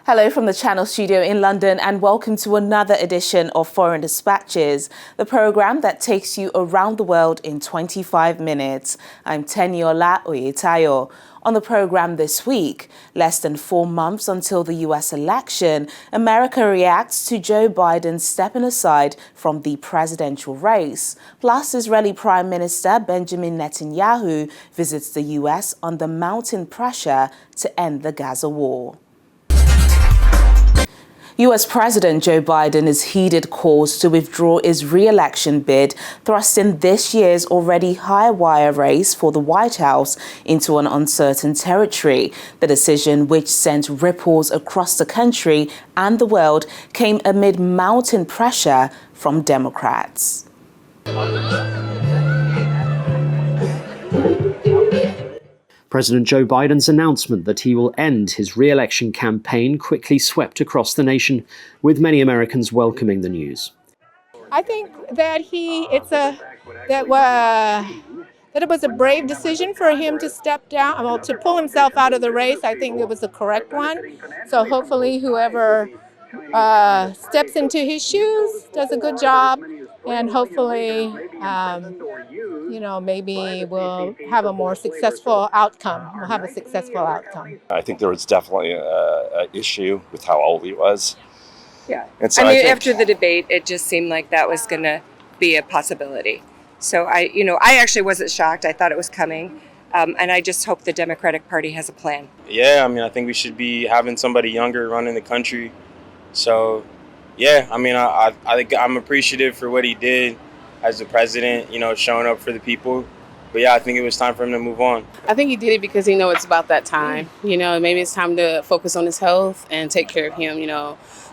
Hello from the Channel studio in London and welcome to another edition of Foreign Dispatches, the programme that takes you around the world in 25 minutes. I'm Teniola Oyetayo. On the programme this week, less than 4 months until the US election, America reacts to Joe Biden stepping aside from the presidential race. Plus, Israeli Prime Minister Benjamin Netanyahu visits the US under mounting pressure to end the Gaza war. US President Joe Biden has heeded calls to withdraw his re-election bid, thrusting this year's already high-wire race for the White House into an uncertain territory. The decision, which sent ripples across the country and the world, came amid mounting pressure from Democrats. President Joe Biden's announcement that he will end his re-election campaign quickly swept across the nation, with many Americans welcoming the news. I think that it was a brave decision for him to step down, well, to pull himself out of the race. I think it was the correct one. So hopefully whoever steps into his shoes does a good job, and hopefully maybe we'll have a more successful outcome. We'll have a successful outcome. I think there was definitely an issue with how old he was. Yeah. And so I mean, after the debate, it just seemed like that was going to be a possibility. So I actually wasn't shocked. I thought it was coming. And I just hope the Democratic Party has a plan. Yeah, I mean, I think we should be having somebody younger running the country. So, yeah, I mean, I think I'm appreciative for what he did as the president, showing up for the people. But yeah, I think it was time for him to move on. I think he did it because he knows it's about that time. Maybe it's time to focus on his health and take care of him.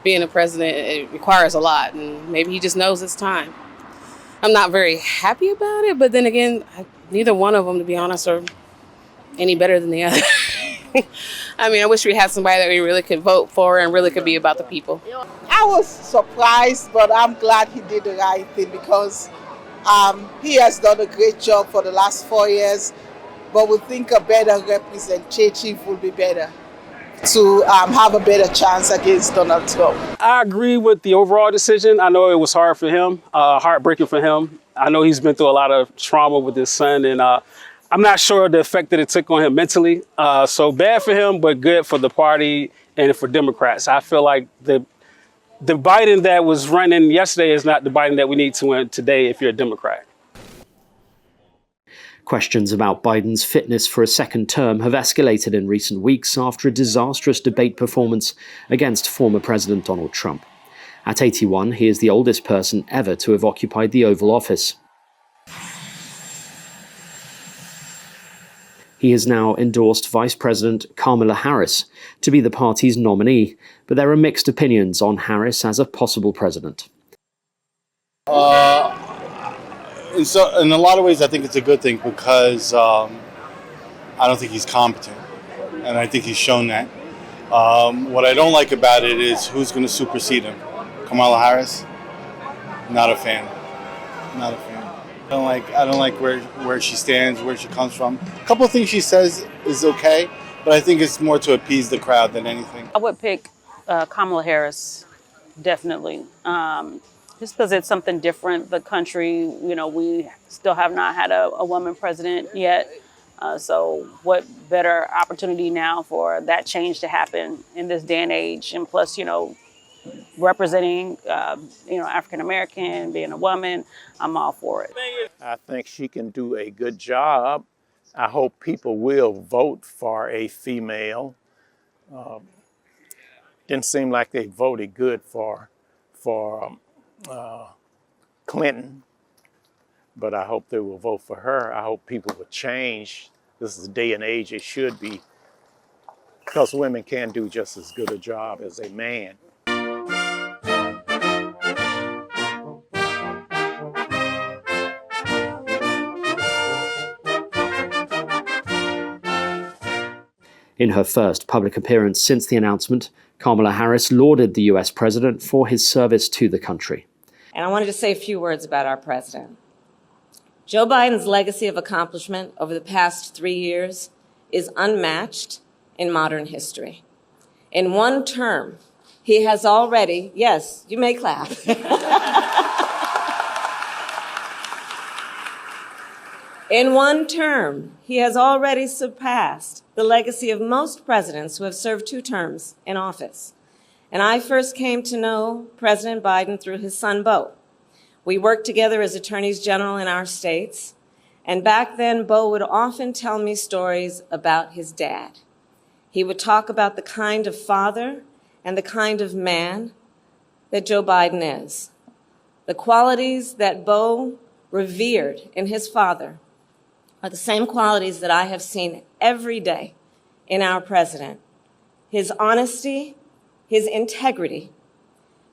Being a president, it requires a lot, and maybe he just knows it's time. I'm not very happy about it, but then again, neither one of them, to be honest, are any better than the other. I mean, I wish we had somebody that we really could vote for and really could be about the people. I was surprised, but I'm glad he did the right thing because he has done a great job for the last 4 years, but we think a better representative will be better to have a better chance against Donald Trump. I agree with the overall decision. I know it was hard for him, heartbreaking for him. I know he's been through a lot of trauma with his son, and I'm not sure the effect that it took on him mentally. So bad for him, but good for the party and for Democrats. I feel like the Biden that was running yesterday is not the Biden that we need to win today if you're a Democrat. Questions about Biden's fitness for a second term have escalated in recent weeks after a disastrous debate performance against former President Donald Trump. At 81, he is the oldest person ever to have occupied the Oval Office. He has now endorsed Vice President Kamala Harris to be the party's nominee, but there are mixed opinions on Harris as a possible president. In a lot of ways, I think it's a good thing because I don't think he's competent, and I think he's shown that. What I don't like about it is who's going to supersede him. Kamala Harris? Not a fan. Not a fan. I don't like where she stands, where she comes from. A couple of things she says is okay, but I think it's more to appease the crowd than anything. I would pick Kamala Harris, definitely. Just because it's something different. The country, we still have not had a woman president yet. So what better opportunity now for that change to happen in this day and age? And plus, representing, African-American, being a woman, I'm all for it. I think she can do a good job. I hope people will vote for a female. Didn't seem like they voted good for Clinton, but I hope they will vote for her. I hope people will change. This is the day and age it should be, because women can do just as good a job as a man. In her first public appearance since the announcement, Kamala Harris lauded the US president for his service to the country. And I wanted to say a few words about our president. Joe Biden's legacy of accomplishment over the past 3 years is unmatched in modern history. In one term, he has already, yes, you may clap. In one term, he has already surpassed the legacy of most presidents who have served 2 terms in office. And I first came to know President Biden through his son, Beau. We worked together as attorneys general in our states. And back then, Beau would often tell me stories about his dad. He would talk about the kind of father and the kind of man that Joe Biden is. The qualities that Beau revered in his father are the same qualities that I have seen every day in our president. His honesty, his integrity,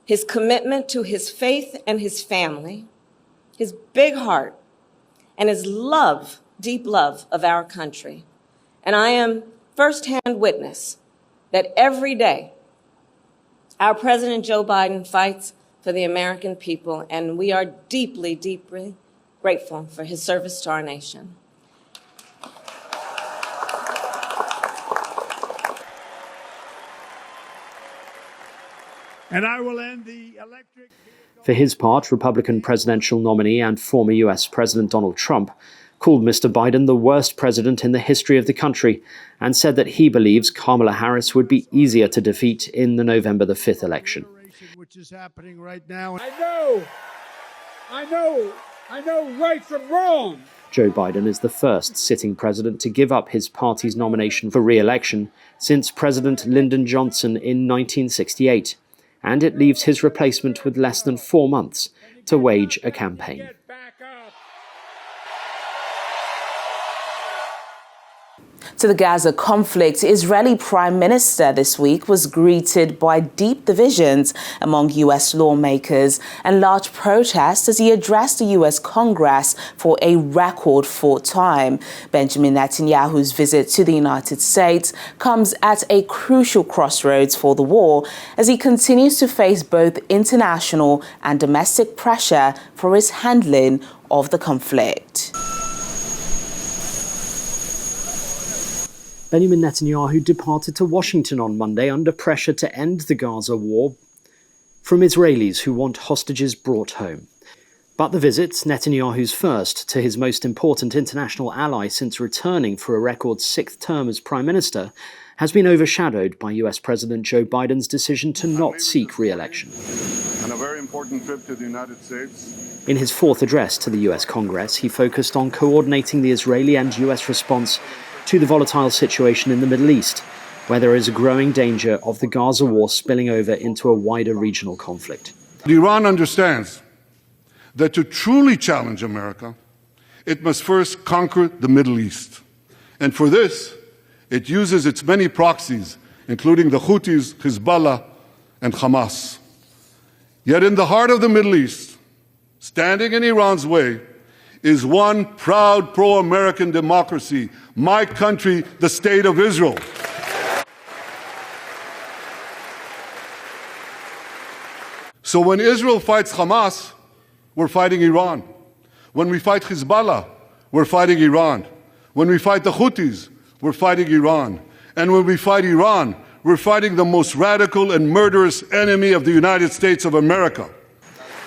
his commitment to his faith and his family, his big heart, and his love, deep love of our country. And I am firsthand witness that every day our President Joe Biden fights for the American people, and we are deeply, deeply grateful for his service to our nation. And I will end the electric. For his part, Republican presidential nominee and former US President Donald Trump called Mr. Biden the worst president in the history of the country and said that he believes Kamala Harris would be easier to defeat in the November the 5th election. Which is happening right now. I know right from wrong. Joe Biden is the first sitting president to give up his party's nomination for re-election since President Lyndon Johnson in 1968. And it leaves his replacement with less than 4 months to wage a campaign. To the Gaza conflict, Israeli Prime Minister this week was greeted by deep divisions among US lawmakers and large protests as he addressed the US Congress for a record 4th time. Benjamin Netanyahu's visit to the United States comes at a crucial crossroads for the war as he continues to face both international and domestic pressure for his handling of the conflict. Benjamin Netanyahu departed to Washington on Monday under pressure to end the Gaza war from Israelis who want hostages brought home. But the visit, Netanyahu's first to his most important international ally since returning for a record 6th term as Prime Minister, has been overshadowed by US President Joe Biden's decision to not seek re-election. And a very important trip to the United States. In his 4th address to the US Congress, he focused on coordinating the Israeli and US response to the volatile situation in the Middle East, where there is a growing danger of the Gaza war spilling over into a wider regional conflict. Iran understands that to truly challenge America, it must first conquer the Middle East. And for this, it uses its many proxies, including the Houthis, Hezbollah, and Hamas. Yet in the heart of the Middle East, standing in Iran's way, is one proud pro-American democracy, my country, the State of Israel. So when Israel fights Hamas, we're fighting Iran. When we fight Hezbollah, we're fighting Iran. When we fight the Houthis, we're fighting Iran. And when we fight Iran, we're fighting the most radical and murderous enemy of the United States of America.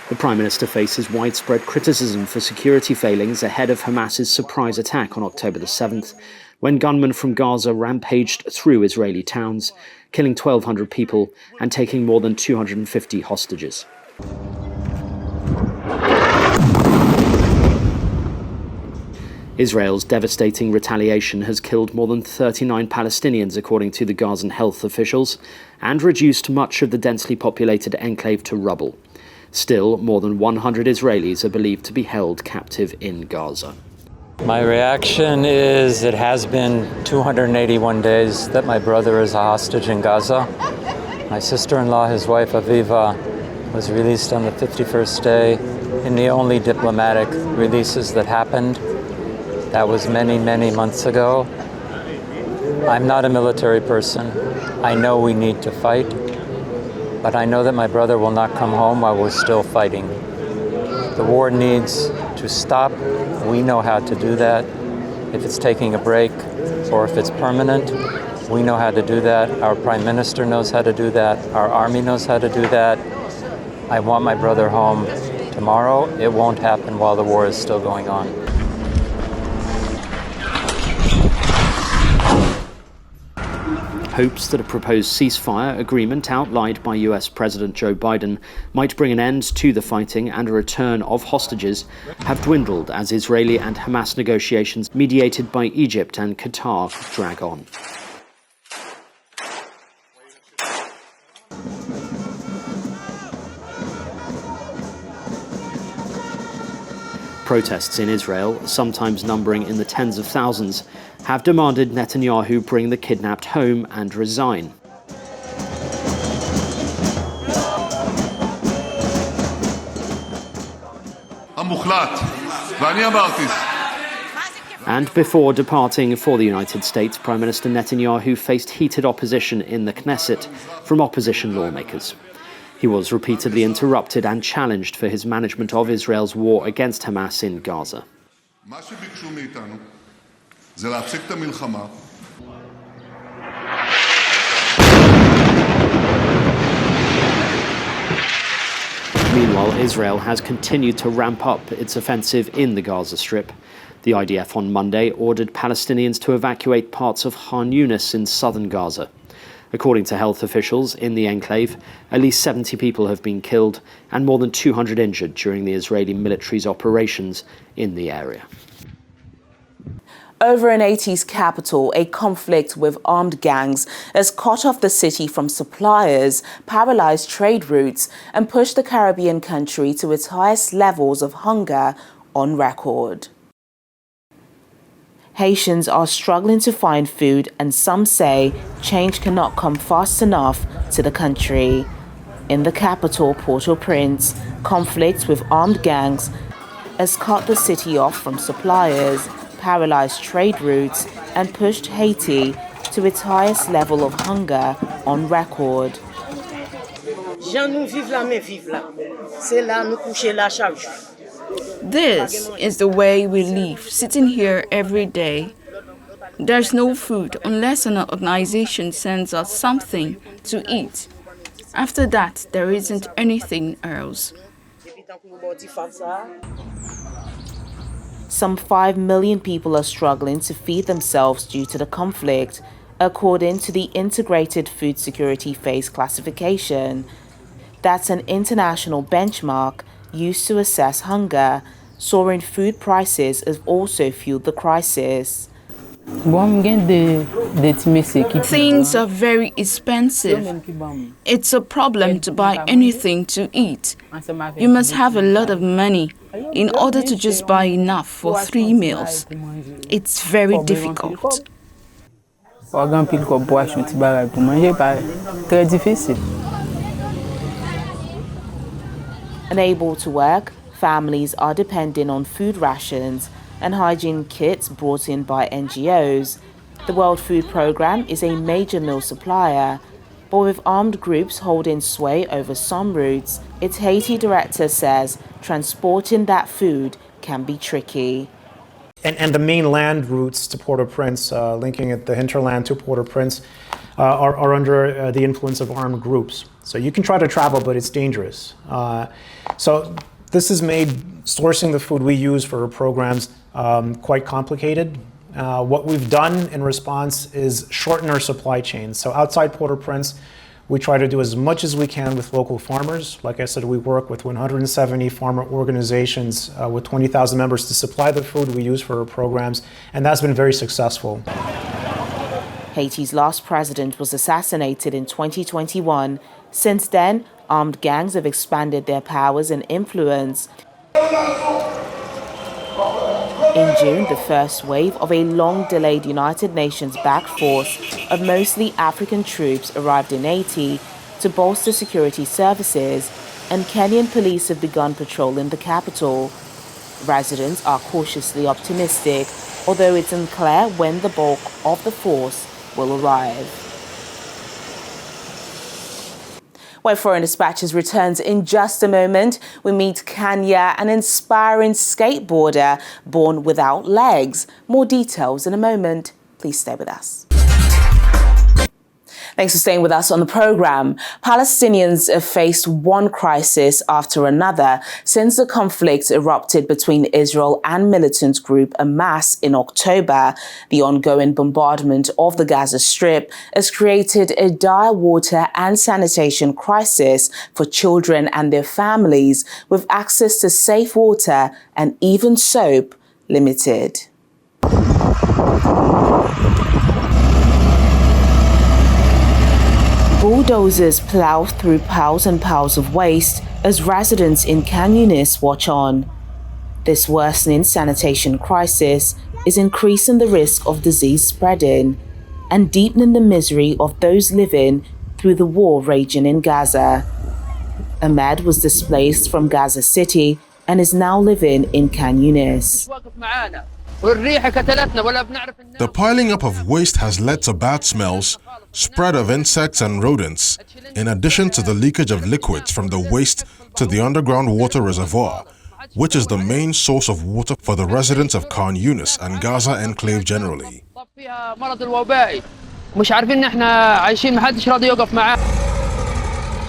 The Prime Minister faces widespread criticism for security failings ahead of Hamas's surprise attack on October the 7th, when gunmen from Gaza rampaged through Israeli towns, killing 1,200 people and taking more than 250 hostages. Israel's devastating retaliation has killed more than 39 Palestinians, according to the Gazan health officials, and reduced much of the densely populated enclave to rubble. Still, more than 100 Israelis are believed to be held captive in Gaza. My reaction is it has been 281 days that my brother is a hostage in Gaza. My sister-in-law, his wife Aviva, was released on the 51st day in the only diplomatic releases that happened. That was many, many months ago. I'm not a military person. I know we need to fight. But I know that my brother will not come home while we're still fighting. The war needs to stop. We know how to do that. If it's taking a break or if it's permanent, We know how to do that. Our Prime Minister knows how to do that. Our Army knows how to do that. I want my brother home tomorrow. It won't happen while the war is still going on. Hopes that a proposed ceasefire agreement outlined by US President Joe Biden might bring an end to the fighting and a return of hostages have dwindled as Israeli and Hamas negotiations mediated by Egypt and Qatar drag on. Protests in Israel, sometimes numbering in the tens of thousands, have demanded Netanyahu bring the kidnapped home and resign. And before departing for the United States, Prime Minister Netanyahu faced heated opposition in the Knesset from opposition lawmakers. He was repeatedly interrupted and challenged for his management of Israel's war against Hamas in Gaza. Meanwhile, Israel has continued to ramp up its offensive in the Gaza Strip. The IDF on Monday ordered Palestinians to evacuate parts of Khan Yunis in southern Gaza. According to health officials in the enclave, at least 70 people have been killed and more than 200 injured during the Israeli military's operations in the area. Over in Haiti's capital, a conflict with armed gangs has cut off the city from suppliers, paralyzed trade routes, and pushed the Caribbean country to its highest levels of hunger on record. Haitians are struggling to find food, and some say change cannot come fast enough to the country. In the capital, Port-au-Prince, conflicts with armed gangs has cut the city off from suppliers, paralyzed trade routes, and pushed Haiti to its highest level of hunger on record. This is the way we live, sitting here every day. There's no food unless an organization sends us something to eat. After that, there isn't anything else. Some 5 million people are struggling to feed themselves due to the conflict, according to the Integrated Food Security Phase Classification. That's an international benchmark used to assess hunger. Soaring food prices have also fueled the crisis. Things are very expensive. It's a problem to buy anything to eat. You must have a lot of money in order to just buy enough for 3 meals. It's very difficult. Unable to work, families are depending on food rations and hygiene kits brought in by NGOs. The World Food Programme is a major meal supplier, but with armed groups holding sway over some routes, its Haiti director says transporting that food can be tricky. And the main land routes to Port-au-Prince, linking the hinterland to Port-au-Prince, are under the influence of armed groups. So you can try to travel, but it's dangerous. So this has made sourcing the food we use for our programs quite complicated. What we've done in response is shorten our supply chain. So outside Port-au-Prince, we try to do as much as we can with local farmers. Like I said, we work with 170 farmer organizations with 20,000 members to supply the food we use for our programs, and that's been very successful. Haiti's last president was assassinated in 2021. Since then, armed gangs have expanded their powers and influence. In June, the first wave of a long-delayed United Nations-backed force of mostly African troops arrived in Haiti to bolster security services, and Kenyan police have begun patrolling the capital. Residents are cautiously optimistic, although it's unclear when the bulk of the force will arrive. Where Foreign Dispatches returns in just a moment, we meet Kanya, an inspiring skateboarder born without legs. More details in a moment. Please stay with us. Thanks for staying with us on the program. Palestinians have faced one crisis after another since the conflict erupted between Israel and militant group Hamas in October. The ongoing bombardment of the Gaza Strip has created a dire water and sanitation crisis for children and their families, with access to safe water and even soap limited. Bulldozers plough through piles and piles of waste as residents in Khan Yunis watch on. This worsening sanitation crisis is increasing the risk of disease spreading and deepening the misery of those living through the war raging in Gaza. Ahmed was displaced from Gaza City and is now living in Khan Yunis. The piling up of waste has led to bad smells, spread of insects and rodents, in addition to the leakage of liquids from the waste to the underground water reservoir, which is the main source of water for the residents of Khan Yunis and Gaza enclave generally.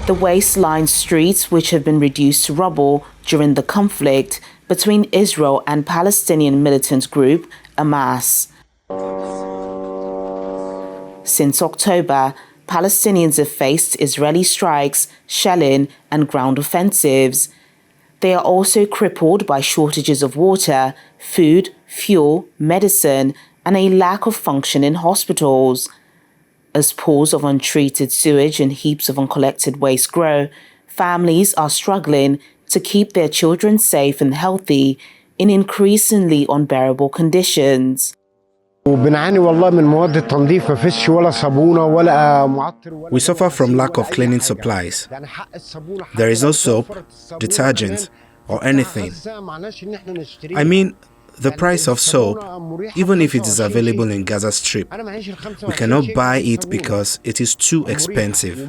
The waste-lined streets, which have been reduced to rubble during the conflict between Israel and Palestinian militant group Hamas. Since October, Palestinians have faced Israeli strikes, shelling, and ground offensives. They are also crippled by shortages of water, food, fuel, medicine, and a lack of functioning hospitals. As pools of untreated sewage and heaps of uncollected waste grow, families are struggling to keep their children safe and healthy in increasingly unbearable conditions. We suffer from lack of cleaning supplies. There is no soap, detergent, or anything. I mean, the price of soap, even if it is available in Gaza Strip, we cannot buy it because it is too expensive.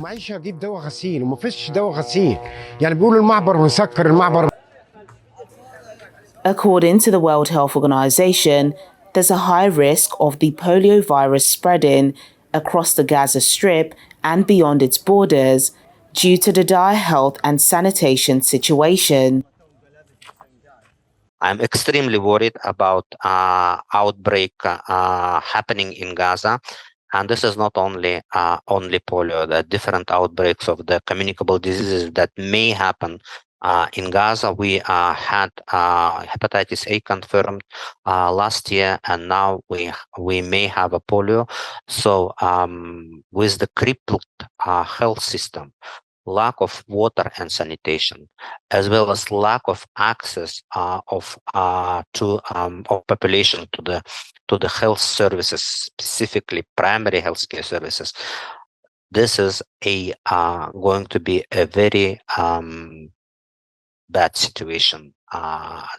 According to the World Health Organization, there's a high risk of the polio virus spreading across the Gaza Strip and beyond its borders due to the dire health and sanitation situation. I'm extremely worried about outbreak happening in Gaza, and this is not only polio. There are different outbreaks of the communicable diseases that may happen in Gaza. We had hepatitis A confirmed last year, and now we may have a polio. So with the crippled health system, lack of water and sanitation, as well as lack of access of population to the health services, specifically primary healthcare services. This is going to be a very bad situation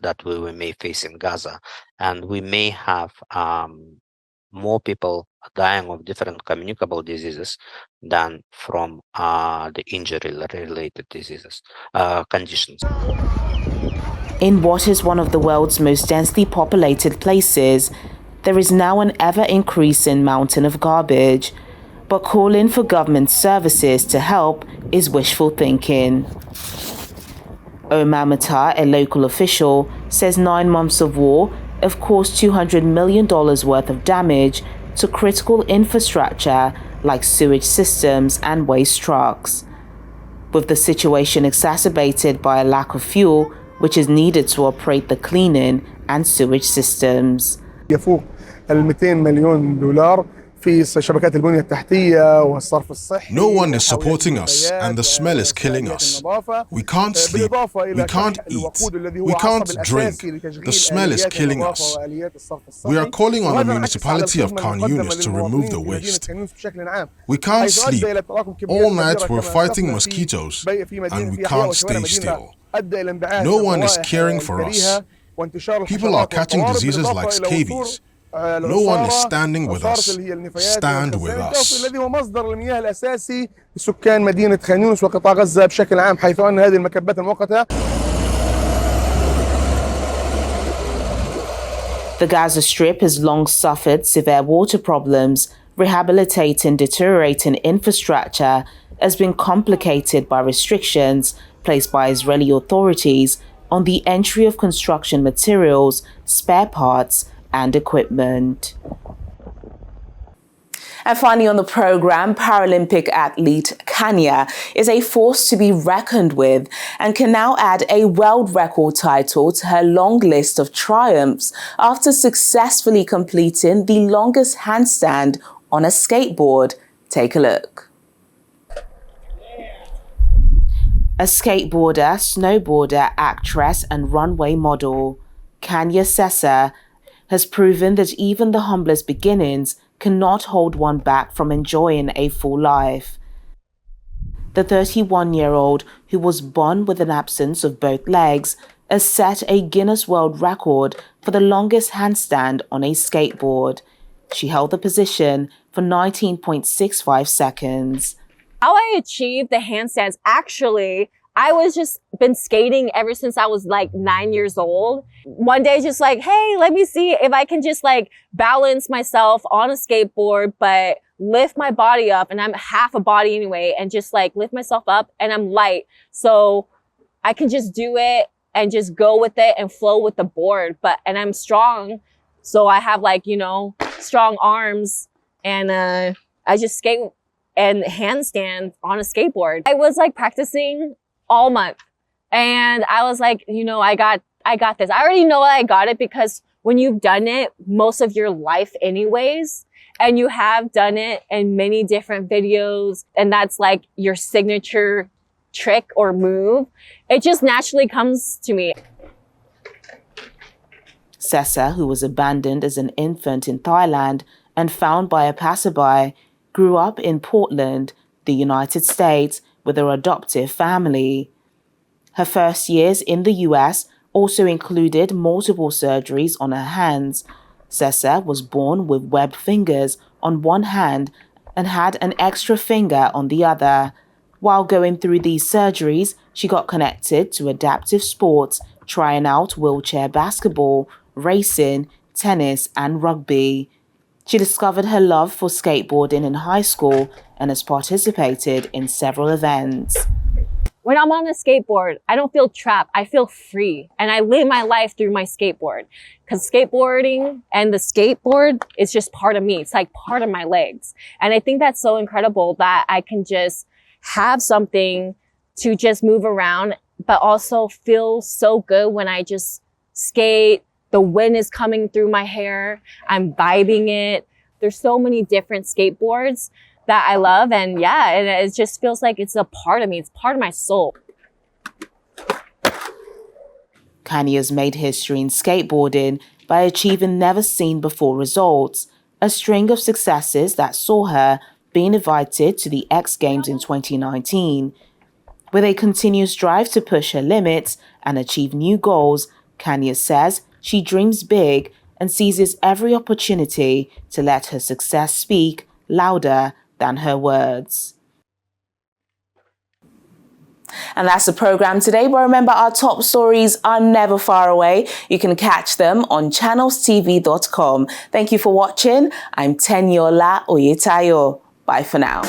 that we may face in Gaza, and we may have more people dying of different communicable diseases than from the injury-related diseases conditions. In what is one of the world's most densely populated places, there is now an ever-increasing mountain of garbage, but calling for government services to help is wishful thinking. Omar Matar, a local official, says 9 months of war have caused $200 million worth of damage to critical infrastructure like sewage systems and waste trucks, with the situation exacerbated by a lack of fuel, which is needed to operate the cleaning and sewage systems. يفوق $200 مليون في شبكات البنية التحتية والصرف الصحي. No one is supporting us, and the smell is killing us. We can't sleep, we can't eat, we can't drink. The smell is killing us. We are calling on the municipality of Khan Yunis to remove the waste. We can't sleep. All night we're fighting mosquitoes, and we can't stay still. No one is caring for us. People are catching diseases like scabies. No one is standing with us. Stand with us. الذي هو مصدر المياه الأساسي لسكان مدينة خان يونس وقطاع غزة بشكل عام، حيث أن هذه المكبات المؤقتة. The Gaza Strip has long suffered severe water problems, Rehabilitating deteriorating infrastructure has been complicated by restrictions placed by Israeli authorities on the entry of construction materials, spare parts, and equipment. And finally on the program, Paralympic athlete Kanya is a force to be reckoned with and can now add a world record title to her long list of triumphs after successfully completing the longest handstand on a skateboard. Take a look. A skateboarder, snowboarder, actress and runway model, Kanya Sessa has proven that even the humblest beginnings cannot hold one back from enjoying a full life. The 31-year-old, who was born with an absence of both legs, has set a Guinness World Record for the longest handstand on a skateboard. She held the position for 19.65 seconds. How I achieved the handstands, actually, I was just been skating ever since I was like 9 years old. One day just like, hey, let me see if I can just like balance myself on a skateboard, but lift my body up, and I'm half a body anyway, and just like lift myself up, and I'm light. So I can just do it and just go with it and flow with the board. And I'm strong. So I have like, you know, strong arms, and I just skate and handstand on a skateboard. I was like practicing all month, and I was like, you know, I got this. I already know I got it because when you've done it most of your life anyways, and you have done it in many different videos, and that's like your signature trick or move, it just naturally comes to me. Sessa, who was abandoned as an infant in Thailand and found by a passerby, grew up in Portland, the United States, with her adoptive family. Her first years in the US also included multiple surgeries on her hands. Sessa was born with webbed fingers on one hand and had an extra finger on the other. While going through these surgeries, she got connected to adaptive sports, trying out wheelchair basketball, racing, tennis, and rugby. She discovered her love for skateboarding in high school and has participated in several events. When I'm on a skateboard, I don't feel trapped. I feel free, and I live my life through my skateboard, because skateboarding and the skateboard is just part of me. It's like part of my legs. And I think that's so incredible that I can just have something to just move around, but also feel so good when I just skate. The wind is coming through my hair. I'm vibing it. There's so many different skateboards that I love. And yeah, it just feels like it's a part of me. It's part of my soul. Kanya's made history in skateboarding by achieving never-seen-before results, a string of successes that saw her being invited to the X Games in 2019. With a continuous drive to push her limits and achieve new goals, Kanya says she dreams big and seizes every opportunity to let her success speak louder than her words. And that's the program today, but remember, our top stories are never far away. You can catch them on channelstv.com. Thank you for watching. I'm Tenyola Oyetayo. Bye for now.